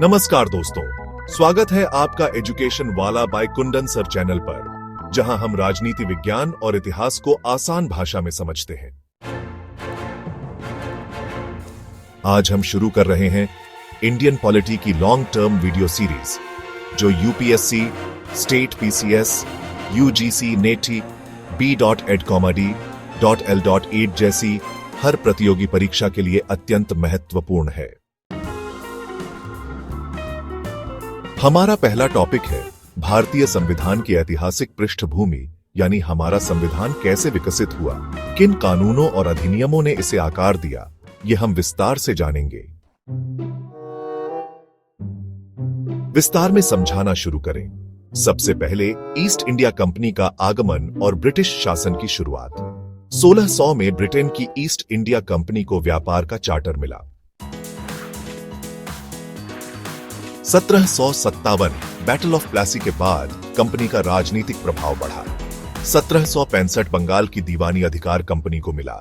नमस्कार दोस्तों, स्वागत है आपका एजुकेशन वाला बाय कुंदन सर चैनल पर, जहां हम राजनीति विज्ञान और इतिहास को आसान भाषा में समझते हैं। आज हम शुरू कर रहे हैं इंडियन पॉलिटी की लॉन्ग टर्म वीडियो सीरीज, जो UPSC, state PCS, UGC, NET, B.Ed.D.L.8 जैसी हर प्रतियोगी परीक्षा के लिए अत्यंत महत्वपूर्ण है। हमारा पहला टॉपिक है भारतीय संविधान की ऐतिहासिक पृष्ठभूमि, यानी हमारा संविधान कैसे विकसित हुआ, किन कानूनों और अधिनियमों ने इसे आकार दिया, ये हम विस्तार से जानेंगे। विस्तार में समझाना शुरू करें। सबसे पहले ईस्ट इंडिया कंपनी का आगमन और ब्रिटिश शासन की शुरुआत। 1600 में ब्रिटेन की ईस्ट इंडिया कंपनी को व्यापार का चार्टर मिला। 1757 बैटल ऑफ प्लासी के बाद कंपनी का राजनीतिक प्रभाव बढ़ा। 1765 बंगाल की दीवानी अधिकार कंपनी को मिला।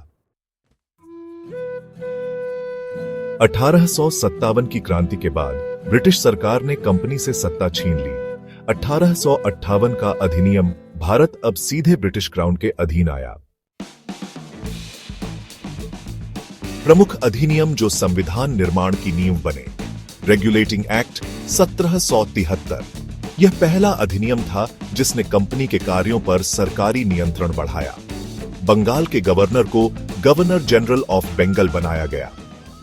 1857 की क्रांति के बाद ब्रिटिश सरकार ने कंपनी से सत्ता छीन ली। 1858 का अधिनियम भारत अब सीधे ब्रिटिश क्राउन के अधीन आया। प्रमुख अधिनियम जो संविधान निर्माण की नींव बने। Regulating act 1773। यह पहला अधिनियम था जिसने कंपनी के कार्यों पर सरकारी नियंत्रण बढ़ाया। बंगाल के गवर्नर को गवर्नर जनरल ऑफ बंगाल बनाया गया।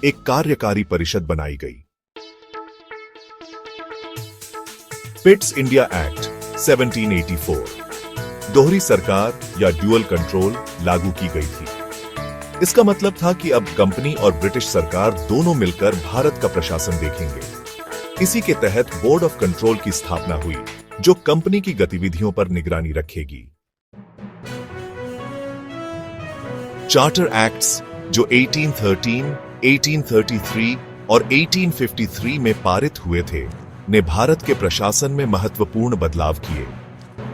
एक कार्यकारी परिषद बनाई गई। Pitt's India act 1784। दोहरी सरकार या ड्यूअल कंट्रोल लागू की गई थी। इसका मतलब था कि अब कंपनी और ब्रिटिश सरकार दोनों मिलकर भारत का प्रशासन देखेंगे। इसी के तहत बोर्ड ऑफ कंट्रोल की स्थापना हुई, जो कंपनी की गतिविधियों पर निगरानी रखेगी। चार्टर एक्ट्स जो 1813, 1833 और 1853 में पारित हुए थे, ने भारत के प्रशासन में महत्वपूर्ण बदलाव किए।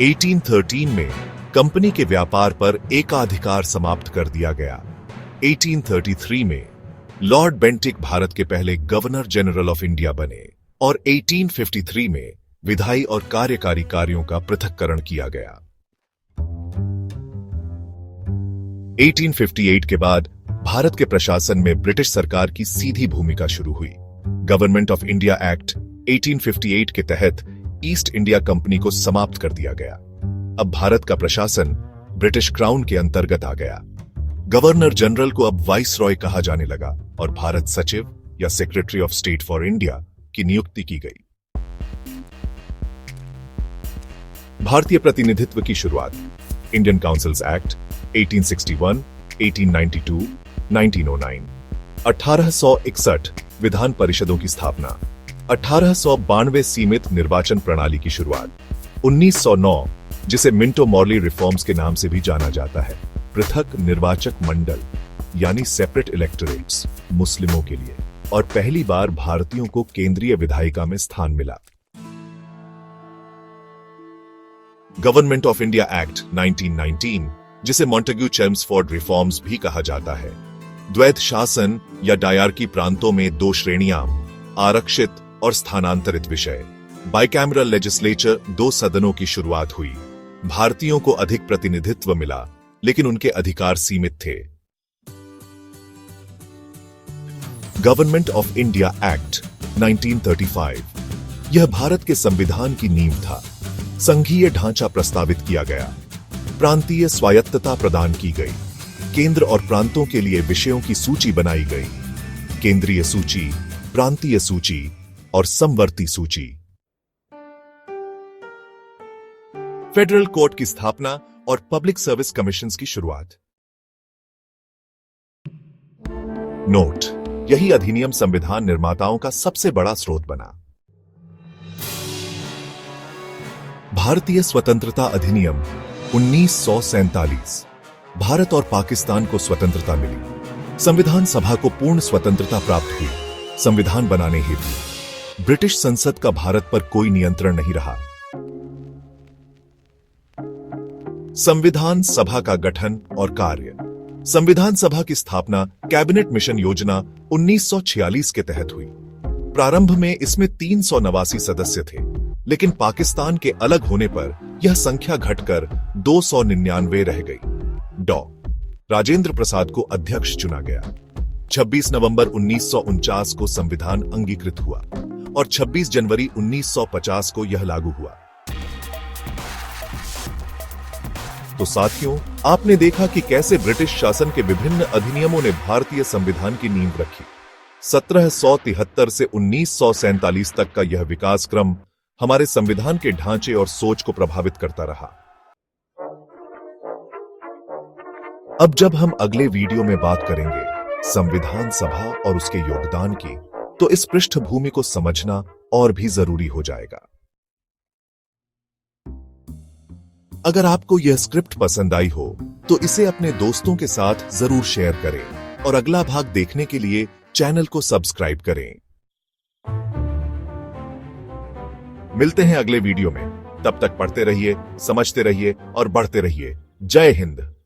1813 में कंपनी के व्यापार पर एकाधिकार समाप्त कर दिया गया। 1833 में लॉर्ड बेंटिक भारत के पहले गवर्नर जनरल ऑफ इंडिया बने और 1853 में विधायी और कार्यकारी कार्यों का पृथक्करण किया गया। 1858 के बाद भारत के प्रशासन में ब्रिटिश सरकार की सीधी भूमिका शुरू हुई। गवर्नमेंट ऑफ इंडिया एक्ट 1858 के तहत ईस्ट इंडिया कंपनी को समाप्त कर दिया गया। अब भारत का प्रशासन ब्रिटिश क्राउन के अंतर्गत आ गया। गवर्नर जनरल को अब वाइसरॉय कहा जाने लगा और भारत सचिव या secretary of state for India की नियुक्ति की गई। भारतीय प्रतिनिधित्व की शुरुआत। Indian councils act 1861, 1892, 1909। 1861 विधान परिषदों की स्थापना। 1892 सीमित निर्वाचन प्रणाली की शुरुआत। 1909, जिसे मिंटो मॉर्ली रिफॉर्म्स के नाम से भी जाना जाता है, पृथक निर्वाचक मंडल यानी सेपरेट इलेक्टोरेट्स मुस्लिमों के लिए, और पहली बार भारतीयों को केंद्रीय विधायिका में स्थान मिला। गवर्नमेंट ऑफ इंडिया एक्ट 1919, जिसे मॉन्टेग्यू चेम्सफोर्ड रिफॉर्म्स भी कहा जाता है। द्वैध शासन या डायरकी प्रांतों में 2 श्रेणियां, आरक्षित और स्थानांतरित विषय। बाइकैमरल लेजिस्लेचर 2 सदनों की शुरुआत हुई। भारतीयों को अधिक प्रतिनिधित्व मिला, लेकिन उनके अधिकार सीमित थे। Government of India act 1935। यह भारत के संविधान की नींव था। संघीय ढांचा प्रस्तावित किया गया। प्रांतीय स्वायत्तता प्रदान की गई। केंद्र और प्रांतों के लिए विषयों की सूची बनाई गई। केंद्रीय सूची, प्रांतीय सूची और समवर्ती सूची। फेडरल कोर्ट की स्थापना और पब्लिक सर्विस कमीशंस की शुरुआत। नोट: यही अधिनियम संविधान निर्माताओं का सबसे बड़ा स्रोत बना। भारतीय स्वतंत्रता अधिनियम 1947। भारत और पाकिस्तान को स्वतंत्रता मिली। संविधान सभा को पूर्ण स्वतंत्रता प्राप्त हुई। संविधान बनाने हेतु ब्रिटिश संसद का भारत पर कोई नियंत्रण नहीं रहा। संविधान सभा का गठन और कार्य। संविधान सभा की स्थापना कैबिनेट मिशन योजना 1946 के तहत हुई। प्रारंभ में इसमें 389 सदस्य थे, लेकिन पाकिस्तान के अलग होने पर यह संख्या घटकर 299 रह गई। डॉ. राजेंद्र प्रसाद को अध्यक्ष चुना गया। 26 नवंबर 1949 को संविधान अंगीकृत हुआ और 26 जनवरी 1950 को यह लागू हुआ। तो साथियों, आपने देखा कि कैसे ब्रिटिश शासन के विभिन्न अधिनियमों ने भारतीय संविधान की नींव रखी। 1773 से 1947 तक का यह विकास क्रम हमारे संविधान के ढांचे और सोच को प्रभावित करता रहा। अब जब हम अगले वीडियो में बात करेंगे संविधान सभा और उसके योगदान की, तो इस पृष्ठभूमि को समझना और भी जरूरी हो जाएगा। अगर आपको यह स्क्रिप्ट पसंद आई हो तो इसे अपने दोस्तों के साथ जरूर शेयर करें और अगला भाग देखने के लिए चैनल को सब्सक्राइब करें। मिलते हैं अगले वीडियो में। तब तक पढ़ते रहिए, समझते रहिए और बढ़ते रहिए। जय हिंद।